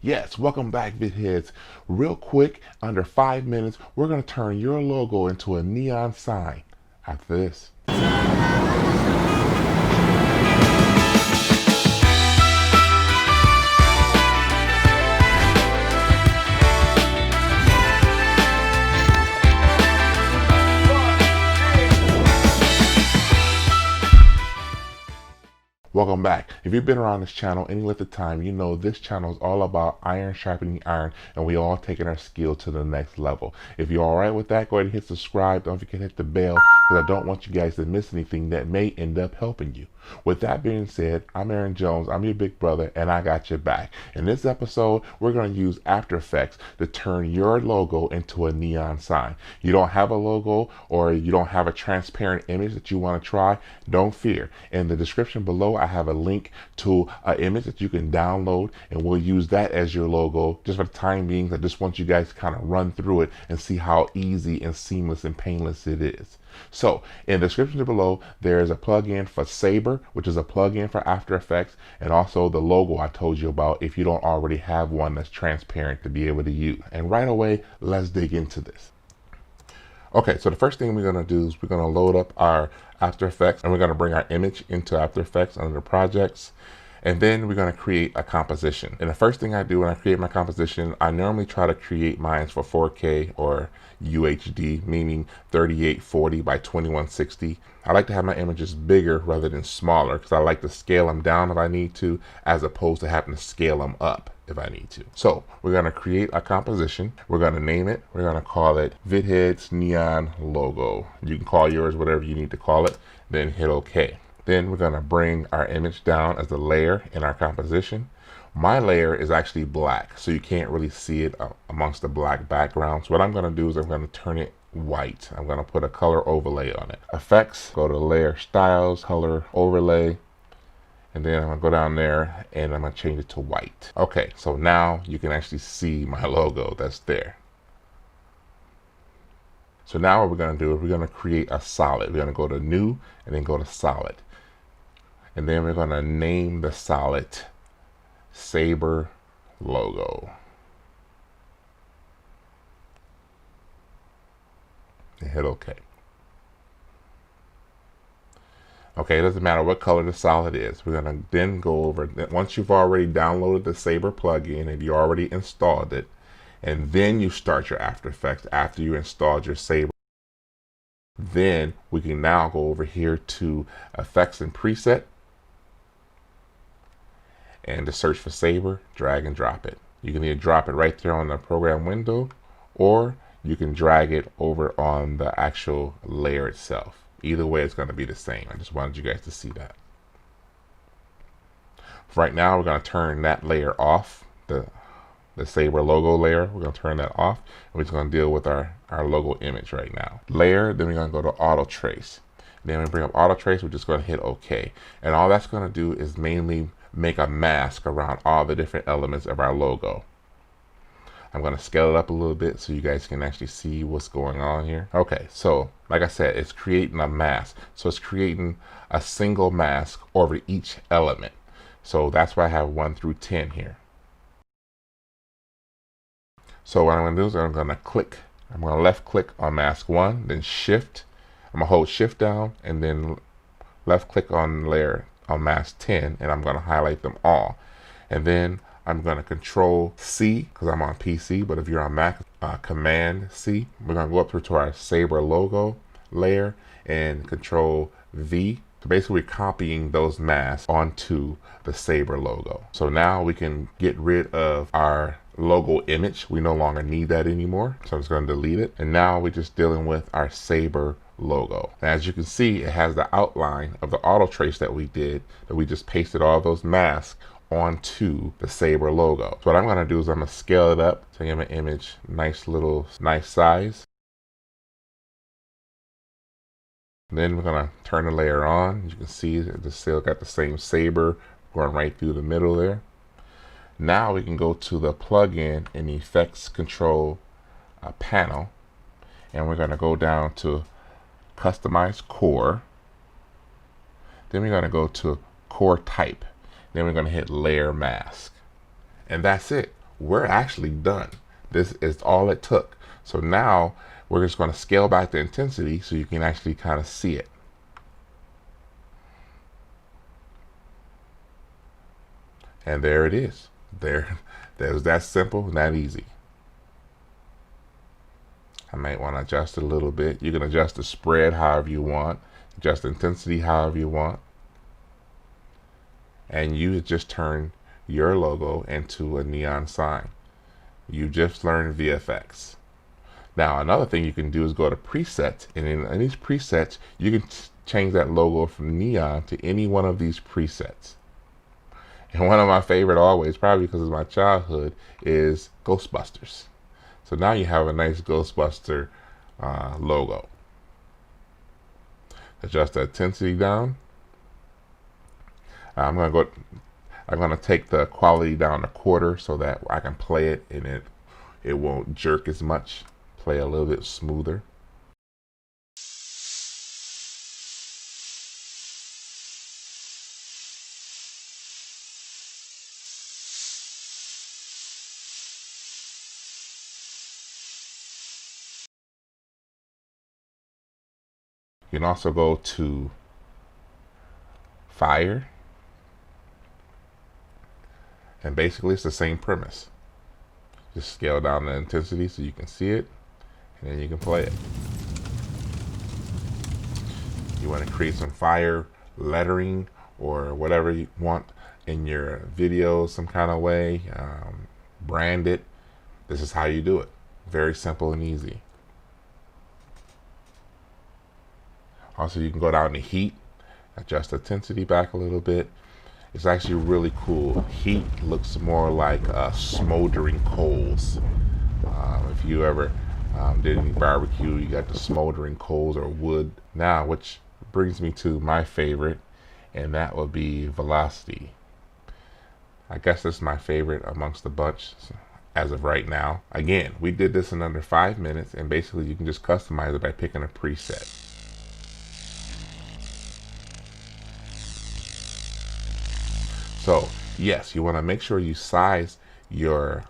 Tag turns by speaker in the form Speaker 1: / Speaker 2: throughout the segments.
Speaker 1: Yes, welcome back, VidHeads. Real quick, under 5 minutes, we're going to turn your logo into a neon sign. After this. Welcome back. If you've been around this channel any length of time, you know this channel is all about iron sharpening iron, and we all taking our skill to the next level. If you're alright with that, go ahead and hit subscribe. Don't forget to hit the bell, because I don't want you guys to miss anything that may end up helping you. With that being said, I'm Aaron Jones, I'm your big brother, and I got your back. In this episode, we're going to use After Effects to turn your logo into a neon sign. You don't have a logo, or you don't have a transparent image that you want to try, don't fear. In the description below, I have a link to an image that you can download, and we'll use that as your logo. Just for the time being, I just want you guys to kind of run through it and see how easy and seamless and painless it is. So in the description below, there's a plugin for Saber, which is a plugin for After Effects, and also the logo I told you about if you don't already have one that's transparent to be able to use. And right away, let's dig into this. Okay, so the first thing we're going to do is we're going to load up our After Effects, and we're going to bring our image into After Effects under the projects. And then we're going to create a composition. And the first thing I do when I create my composition, I normally try to create mine for 4K or UHD, meaning 3840 by 2160. I like to have my images bigger rather than smaller, because I like to scale them down if I need to, as opposed to having to scale them up if I need to. So we're going to create a composition. We're going to name it. We're going to call it VidHeads Neon Logo. You can call yours whatever you need to call it, then hit OK. Then we're going to bring our image down as a layer in our composition. My layer is actually black, so you can't really see it amongst the black background. So what I'm going to do is I'm going to turn it white. I'm going to put a color overlay on it. Effects, go to Layer Styles, Color Overlay, and then I'm going to go down there and I'm going to change it to white. Okay, so now you can actually see my logo that's there. So now what we're going to do is we're going to create a solid. We're going to go to New and then go to Solid. And then we're going to name the solid Saber Logo. And hit OK. Okay, it doesn't matter what color the solid is. We're going to then go over, once you've already downloaded the Saber plugin and you already installed it, and then you start your After Effects after you installed your Saber, then we can now go over here to Effects and Preset, and to search for Saber, drag and drop it. You can either drop it right there on the program window, or you can drag it over on the actual layer itself. Either way, it's going to be the same. I just wanted you guys to see that. Right now, we're going to turn that layer off, the Saber logo layer. We're going to turn that off, and we're just going to deal with our logo image right now. Layer, then we're going to go to Auto Trace. Then we bring up Auto Trace, we're just going to hit OK. And all that's going to do is mainly make a mask around all the different elements of our logo. I'm going to scale it up a little bit so you guys can actually see what's going on here. Okay, so like I said, it's creating a mask. So it's creating a single mask over each element. So that's why I have 1 through 10 here. So what I'm going to do is I'm going to left click on mask 1, then shift. I'm going to hold shift down and then left click on layer on mask 10, and I'm going to highlight them all. And then I'm going to Control C because I'm on PC, but if you're on Mac, Command C. We're going to go up to our Saber logo layer and Control V. So basically we're copying those masks onto the Saber logo. So now we can get rid of our logo image. We no longer need that anymore. So I'm just going to delete it. And now we're just dealing with our Saber logo. And as you can see, it has the outline of the auto trace that we did, that we just pasted all those masks onto the Saber logo. So what I'm going to do is I'm going to scale it up to give my image nice size. Then we're going to turn the layer on. You can see it still got the same Saber going right through the middle there. Now we can go to the plugin in the Effects Control panel, and we're going to go down to Customize Core. Then we're going to go to Core Type. Then we're going to hit Layer Mask. And that's it. we're actually done. This is all it took. So now we're just going to scale back the intensity so you can actually kind of see it. And there it is. There's that simple and that easy. I might want to adjust it a little bit. You can adjust the spread however you want, adjust the intensity however you want. And you just turn your logo into a neon sign. You just learned VFX. Now, another thing you can do is go to presets, and in these presets, you can change that logo from neon to any one of these presets. And one of my favorite always, probably because of my childhood, is Ghostbusters. So now you have a nice Ghostbuster logo. Adjust the intensity down. I'm gonna take the quality down a quarter so that I can play it and it won't jerk as much. Play a little bit smoother. You can also go to Fire, and basically it's the same premise. Just scale down the intensity so you can see it, and then you can play it. You want to create some fire lettering or whatever you want in your video some kind of way, brand it. This is how you do it. Very simple and easy. Also, you can go down to heat, adjust the intensity back a little bit. It's actually really cool. Heat looks more like smoldering coals. If you ever did any barbecue, you got the smoldering coals or wood. Now, which brings me to my favorite, and that would be velocity. I guess this is my favorite amongst the bunch as of right now. Again, we did this in under 5 minutes, and basically you can just customize it by picking a preset. So yes, you want to make sure you size your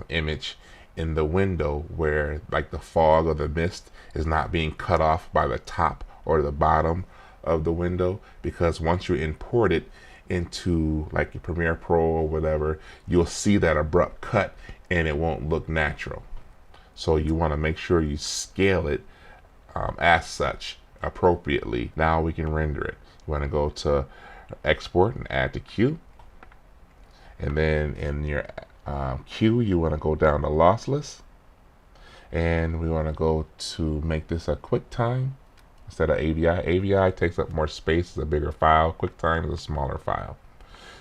Speaker 1: image in the window where like the fog or the mist is not being cut off by the top or the bottom of the window, because once you import it into like your Premiere Pro or whatever, you'll see that abrupt cut and it won't look natural. So you want to make sure you scale it as such appropriately. Now we can render it. You want to go to export and add to queue. And then in your queue, you want to go down to lossless, and we want to go to make this a QuickTime instead of AVI. AVI takes up more space, it's a bigger file. QuickTime is a smaller file.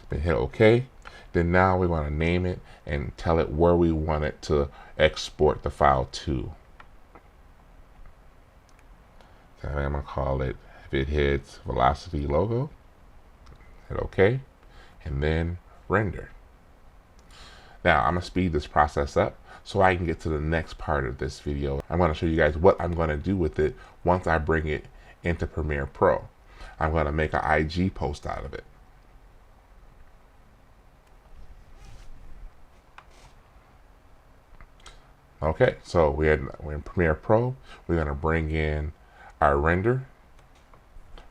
Speaker 1: Then hit OK. Then now we want to name it and tell it where we want it to export the file to. So I'm going to call it, if it hits velocity logo, hit OK, and then render. Now I'm going to speed this process up so I can get to the next part of this video. I'm going to show you guys what I'm going to do with it once I bring it into Premiere Pro. I'm going to make an IG post out of it. Okay, so we're in Premiere Pro. We're going to bring in our render.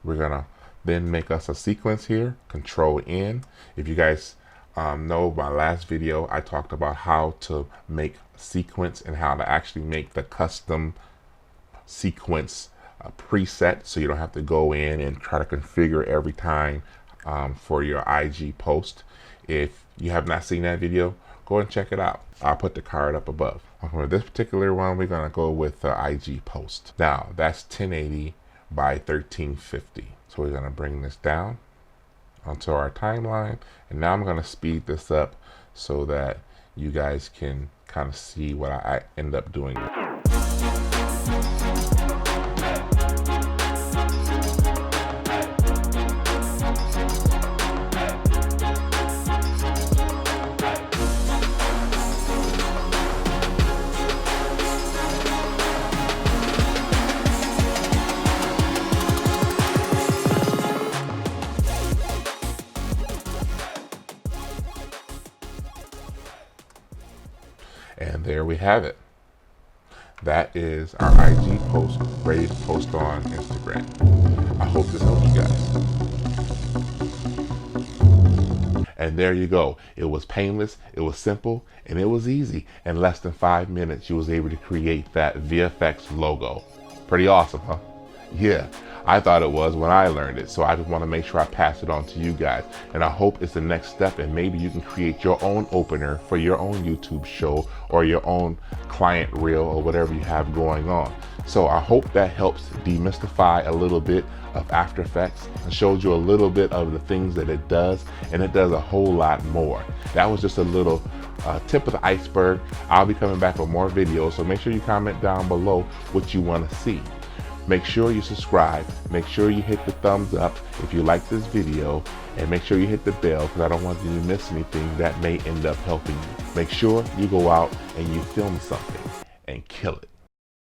Speaker 1: We're going to then make us a sequence here, Control N. If you guys know my last video, I talked about how to make sequence and how to actually make the custom sequence preset, so you don't have to go in and try to configure every time for your IG post. If you have not seen that video, go and check it out. I'll put the card up above. For this particular one, we're going to go with the IG post. Now that's 1080 by 1350. So we're going to bring this down onto our timeline, and now I'm going to speed this up so that you guys can kind of see what I end up doing. And there we have it. That is our IG post ready to post on Instagram. I hope this helps you guys. And there you go. It was painless, it was simple, and it was easy. In less than 5 minutes, you was able to create that VFX logo. Pretty awesome, huh? Yeah, I thought it was when I learned it, so I just want to make sure I pass it on to you guys. And I hope it's the next step, and maybe you can create your own opener for your own YouTube show or your own client reel or whatever you have going on. So I hope that helps demystify a little bit of After Effects and shows you a little bit of the things that it does, and it does a whole lot more. That was just a little tip of the iceberg. I'll be coming back with more videos, so make sure you comment down below what you want to see. Make sure you subscribe, make sure you hit the thumbs up if you like this video, and make sure you hit the bell because I don't want you to miss anything that may end up helping you. Make sure you go out and you film something and kill it.